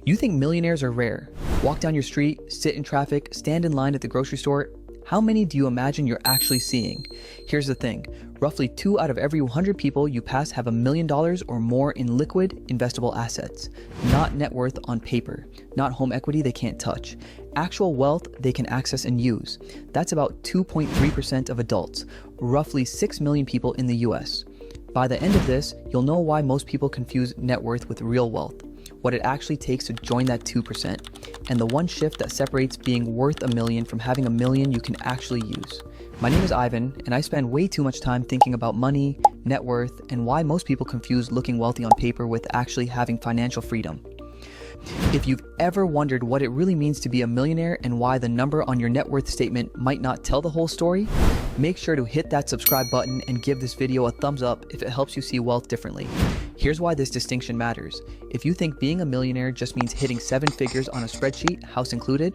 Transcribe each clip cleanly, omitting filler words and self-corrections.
You think millionaires are rare? Walk down your street, sit in traffic, stand in line at the grocery store. How many do you imagine you're actually seeing? Here's the thing. Roughly 2 out of every 100 people you pass have $1 million or more in liquid, investable assets. Not net worth on paper. Not home equity they can't touch. Actual wealth they can access and use. That's about 2.3% of adults. Roughly 6 million people in the US. By the end of this, you'll know why most people confuse net worth with real wealth. What it actually takes to join that 2%, and the one shift that separates being worth $1 million from having $1 million you can actually use. My name is Ivan, and I spend way too much time thinking about money, net worth, and why most people confuse looking wealthy on paper with actually having financial freedom. If you've ever wondered what it really means to be a millionaire and why the number on your net worth statement might not tell the whole story, make sure to hit that subscribe button and give this video a thumbs up if it helps you see wealth differently. Here's why this distinction matters. If you think being a millionaire just means hitting 7 figures on a spreadsheet, house included,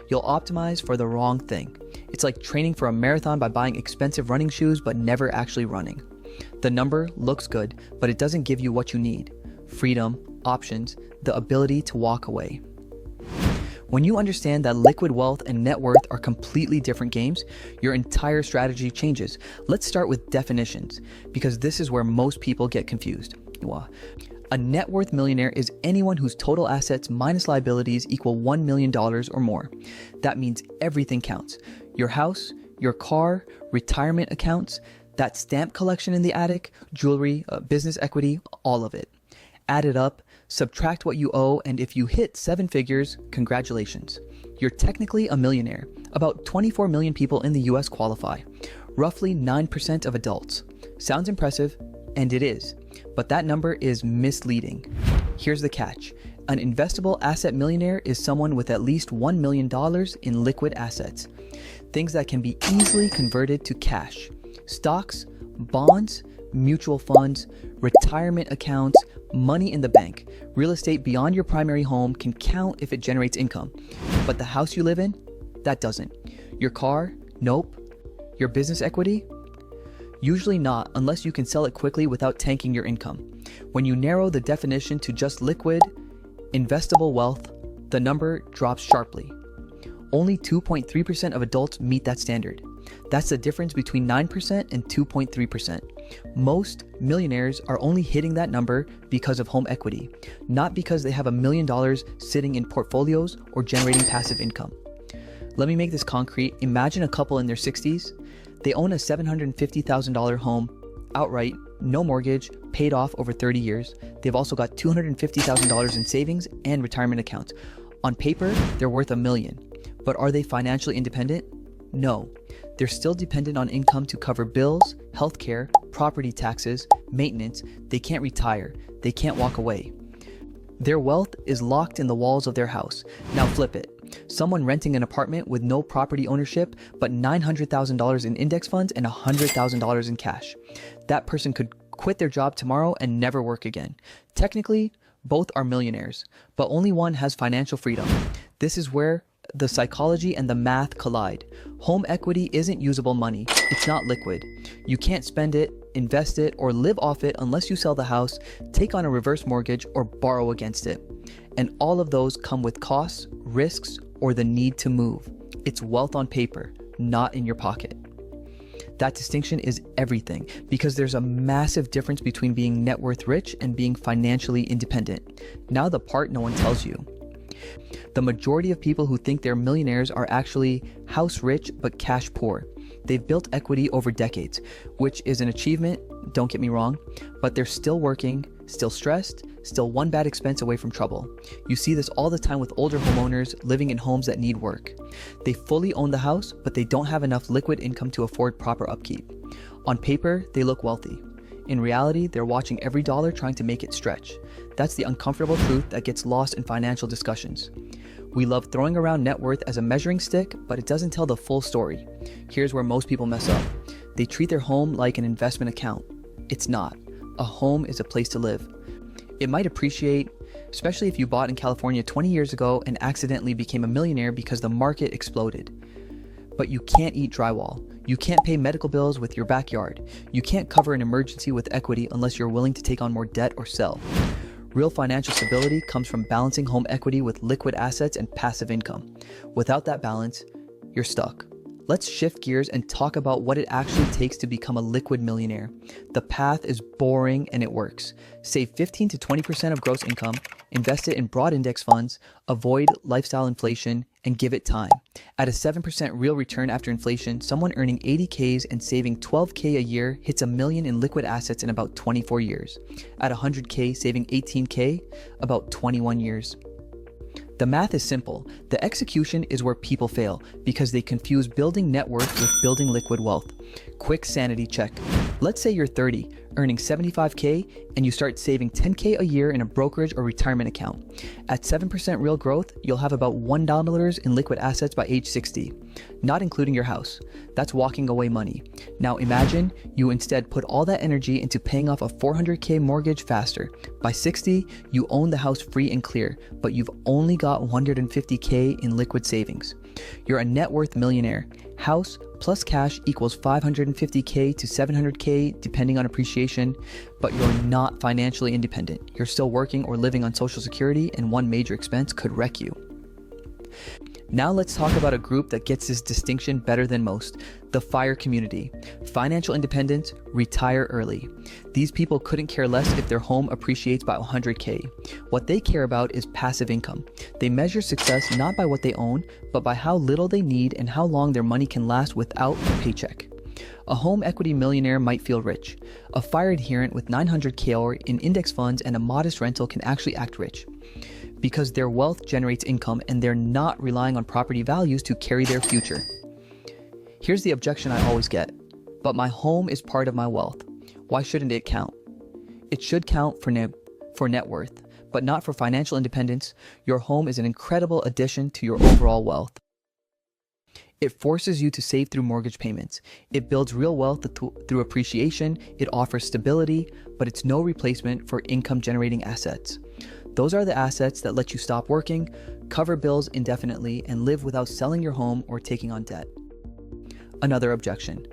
you'll optimize for the wrong thing. It's like training for a marathon by buying expensive running shoes but never actually running. The number looks good, but it doesn't give you what you need: freedom, options, the ability to walk away. When you understand that liquid wealth and net worth are completely different games, your entire strategy changes. Let's start with definitions, because this is where most people get confused. A net worth millionaire is anyone whose total assets minus liabilities equal $1 million or more. That means everything counts. Your house, your car, retirement accounts, that stamp collection in the attic, jewelry, business equity, all of it. Add it up, subtract what you owe, and if you hit 7 figures, congratulations. You're technically a millionaire. About 24 million people in the US qualify. Roughly 9% of adults. Sounds impressive, and it is. But that number is misleading. Here's the catch. An investable asset millionaire is someone with at least $1 million in liquid assets. Things that can be easily converted to cash. Stocks, bonds, mutual funds, retirement accounts, money in the bank. Real estate beyond your primary home can count if it generates income. But the house you live in? That doesn't. Your car? Nope. Your business equity? Usually not, unless you can sell it quickly without tanking your income. When you narrow the definition to just liquid, investable wealth, the number drops sharply. Only 2.3% of adults meet that standard. That's the difference between 9% and 2.3%. Most millionaires are only hitting that number because of home equity, not because they have $1 million sitting in portfolios or generating passive income. Let me make this concrete. Imagine a couple in their 60s. They own a $750,000 home outright, no mortgage, paid off over 30 years. They've also got $250,000 in savings and retirement accounts. On paper, they're worth $1 million. But are they financially independent? No. They're still dependent on income to cover bills, healthcare, property taxes, maintenance. They can't retire. They can't walk away. Their wealth is locked in the walls of their house. Now flip it. Someone renting an apartment with no property ownership, but $900,000 in index funds and $100,000 in cash. That person could quit their job tomorrow and never work again. Technically, both are millionaires, but only one has financial freedom. This is where the psychology and the math collide. Home equity isn't usable money. It's not liquid. You can't spend it, invest it, or live off it unless you sell the house, take on a reverse mortgage, or borrow against it. And all of those come with costs, risks, or the need to move. It's wealth on paper, not in your pocket. That distinction is everything, because there's a massive difference between being net worth rich and being financially independent. Now the part no one tells you. The majority of people who think they're millionaires are actually house rich but cash poor. They've built equity over decades, which is an achievement, don't get me wrong, but they're still working, still stressed, still one bad expense away from trouble. You see this all the time with older homeowners living in homes that need work. They fully own the house, but they don't have enough liquid income to afford proper upkeep. On paper, they look wealthy. In reality, they're watching every dollar trying to make it stretch. That's the uncomfortable truth that gets lost in financial discussions. We love throwing around net worth as a measuring stick, but it doesn't tell the full story. Here's where most people mess up. They treat their home like an investment account. It's not. A home is a place to live. It might appreciate, especially if you bought in California 20 years ago and accidentally became a millionaire because the market exploded. But you can't eat drywall. You can't pay medical bills with your backyard. You can't cover an emergency with equity unless you're willing to take on more debt or sell. Real financial stability comes from balancing home equity with liquid assets and passive income. Without that balance, you're stuck. Let's shift gears and talk about what it actually takes to become a liquid millionaire. The path is boring and it works. Save 15 to 20% of gross income, invest it in broad index funds, avoid lifestyle inflation, and give it time. At a 7% real return after inflation, someone earning 80Ks and saving 12K a year hits $1 million in liquid assets in about 24 years. At 100K, saving 18K, about 21 years. The math is simple. The execution is where people fail because they confuse building net worth with building liquid wealth. Quick sanity check. Let's say you're 30, earning 75K, and you start saving 10K a year in a brokerage or retirement account. At 7% real growth, you'll have about $1 in liquid assets by age 60, not including your house. That's walking away money. Now imagine you instead put all that energy into paying off a 400K mortgage faster. By 60, you own the house free and clear, but you've only got 150K in liquid savings. You're a net worth millionaire. House plus cash equals 550K to 700K depending on appreciation, but you're not financially independent. You're still working or living on Social Security, and one major expense could wreck you. Now let's talk about a group that gets this distinction better than most, the FIRE community. Financial independence, retire early. These people couldn't care less if their home appreciates by 100K. What they care about is passive income. They measure success not by what they own, but by how little they need and how long their money can last without a paycheck. A home equity millionaire might feel rich. A FIRE adherent with 900K in index funds and a modest rental can actually act rich, because their wealth generates income and they're not relying on property values to carry their future. Here's the objection I always get. But my home is part of my wealth. Why shouldn't it count? It should count for net worth, but not for financial independence. Your home is an incredible addition to your overall wealth. It forces you to save through mortgage payments. It builds real wealth through appreciation. It offers stability, but it's no replacement for income generating assets. Those are the assets that let you stop working, cover bills indefinitely, and live without selling your home or taking on debt. Another objection.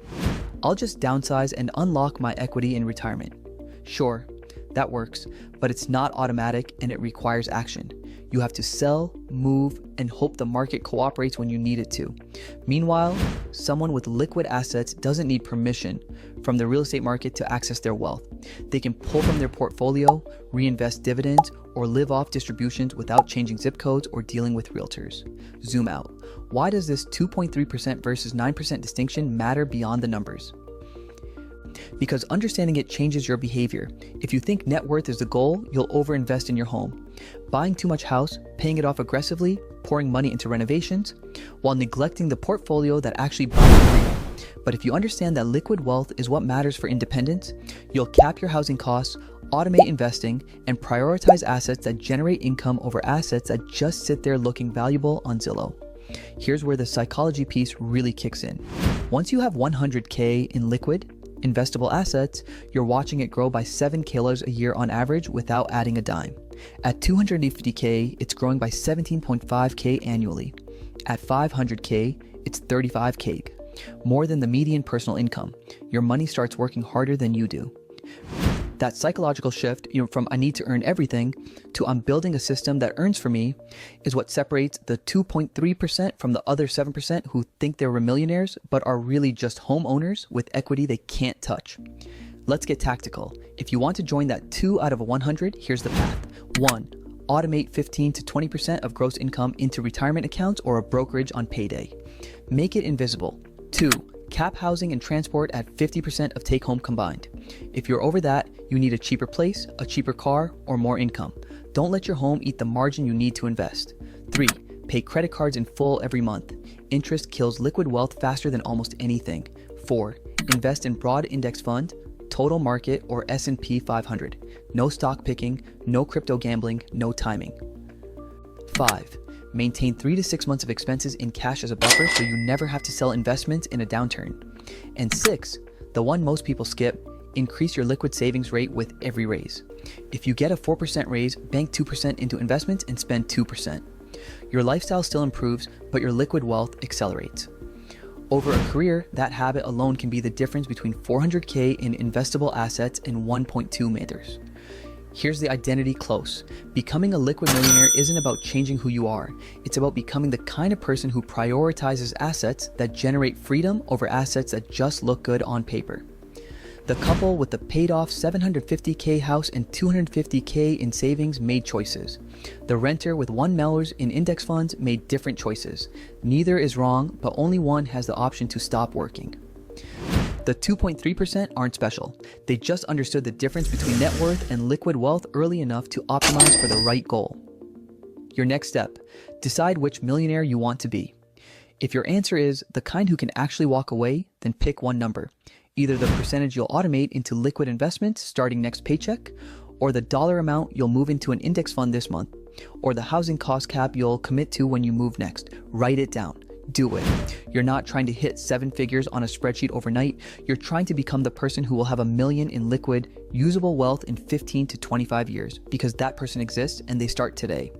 I'll just downsize and unlock my equity in retirement. Sure, that works, but it's not automatic and it requires action. You have to sell, move, and hope the market cooperates when you need it to. Meanwhile, someone with liquid assets doesn't need permission from the real estate market to access their wealth. They can pull from their portfolio, reinvest dividends, or live off distributions without changing zip codes or dealing with realtors. Zoom out. Why does this 2.3% versus 9% distinction matter beyond the numbers? Because understanding it changes your behavior. If you think net worth is the goal, you'll overinvest in your home, buying too much house, paying it off aggressively, pouring money into renovations, while neglecting the portfolio that actually buys freedom. But if you understand that liquid wealth is what matters for independence, you'll cap your housing costs, automate investing, and prioritize assets that generate income over assets that just sit there looking valuable on Zillow. Here's where the psychology piece really kicks in. Once you have 100K in liquid, investable assets, you're watching it grow by 7 kilos a year on average without adding a dime. At 250K, it's growing by 17.5K annually. At 500K, it's 35K, more than the median personal income. Your money starts working harder than you do. That psychological shift, from I need to earn everything to I'm building a system that earns for me, is what separates the 2.3% from the other 7% who think they're millionaires but are really just homeowners with equity they can't touch. Let's get tactical. If you want to join that 2 out of 100, here's the path. 1. Automate 15 to 20% of gross income into retirement accounts or a brokerage on payday. Make it invisible. 2. Cap housing and transport at 50% of take-home combined. If you're over that, you need a cheaper place, a cheaper car, or more income. Don't let your home eat the margin you need to invest. 3. Pay credit cards in full every month. Interest kills liquid wealth faster than almost anything. 4. Invest in broad index fund, total market, or S&P 500. No stock picking, no crypto gambling, no timing. 5. Maintain 3 to 6 months of expenses in cash as a buffer so you never have to sell investments in a downturn. And 6, the one most people skip, increase your liquid savings rate with every raise. If you get a 4% raise, bank 2% into investments and spend 2%. Your lifestyle still improves, but your liquid wealth accelerates. Over a career, that habit alone can be the difference between 400K in investable assets and 1.2 meters. Here's the identity close. Becoming a liquid millionaire isn't about changing who you are. It's about becoming the kind of person who prioritizes assets that generate freedom over assets that just look good on paper. The couple with the paid off $750K house and $250K in savings made choices. The renter with $1 million in index funds made different choices. Neither is wrong, but only one has the option to stop working. The 2.3% aren't special. They just understood the difference between net worth and liquid wealth early enough to optimize for the right goal. Your next step, decide which millionaire you want to be. If your answer is the kind who can actually walk away, then pick one number. Either the percentage you'll automate into liquid investments starting next paycheck, or the dollar amount you'll move into an index fund this month, or the housing cost cap you'll commit to when you move next. Write it down. Do it. You're not trying to hit 7 figures on a spreadsheet overnight. You're trying to become the person who will have $1 million in liquid, usable wealth in 15 to 25 years, because that person exists and they start today.